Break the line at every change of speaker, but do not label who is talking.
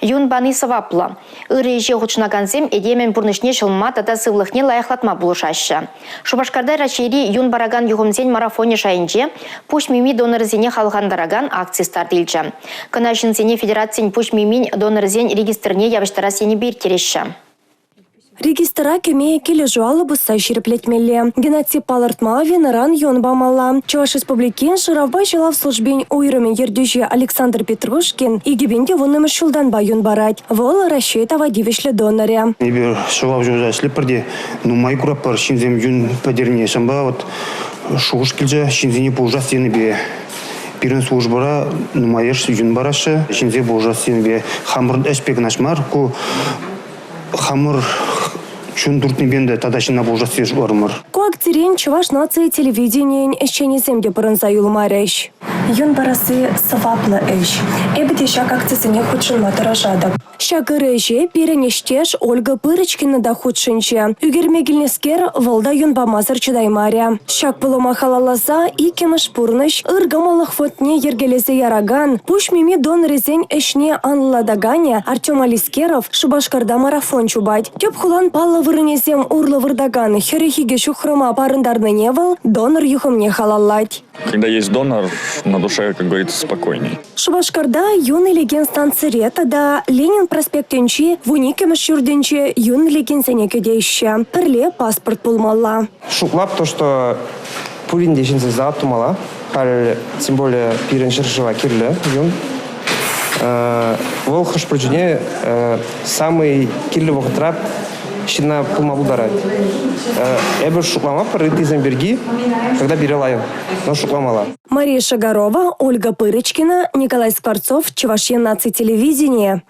Юн баны савапла. Ырыжи хучнаганзем эдемен бурнышне шылма тата сывлыхне лайықлатма булышашы. Шубашкарда рашири юн бараган югумзен марафоне шайынже пуш мими донорзене халгандараган акции стартылчы. Кынашынзене федерациян пуш мимин донорзен регистрне ябыштара сені бир тереші.
Регистра кемея келі жуалы бұса шерплетмелі. Генотип палыртма венеран йон бамалла. Чуваш республикин Шыравбай жылав службень уйрымен ердюжи Александр Петрушкин и гибенде вунным шулдан байон барать. Вол расчет авадивишле доноре.
Небе шулав жуза слепарде, ну майкурапар шинзем юн подерне самба вот шушкильжа шинзени по ужасен бе. Пирен службара нумаеш юн бараша шинзе по ужасен бе. Хамр эспек нашмар ку хамр чундуртный бенде тадашина божествеш ормор.
Коакцерин чуваш нации телевидение эщени земде паранза юлмареш. Юн барасы савапла эш. Эбите шак акциясыне худшын матаражадап. Шак ырэже перенештеш Ольга Пырочкина да худшынче. Үгермегилнескер волда юн бамазыр чудаймаря. Шак пылома халалаза и кемыш пурныш ыргамалых фотне ергелезе яраган. Пуш мими дон резень эшне анладагане Артем Алискеров Шубашкарда марафон чубать. Тёп хулан паллы вырынезем урлы вырдаган. Херехиге шухрыма парындарны невал, донор юхымне халалать.
Когда есть донор, на душе, как говорится, спокойней.
Шубашкарда юный леген станцирета да Ленин проспектенчи, вуникемыш юрденчи юный леген сенекедейще. Перле паспорт пулмалла.
Шуклап то, что пулин дешинзе заатумала, тем более пиреншершива кирле юн. Волхаш прочуне самый кирлевый трап щина пулмалу дарать. Эбер шуклама порыты замберги, когда бирелаю, но шукламала.
Мария Шагарова, Ольга Пырочкина, Николай Скворцов, Чувашье нации телевидения.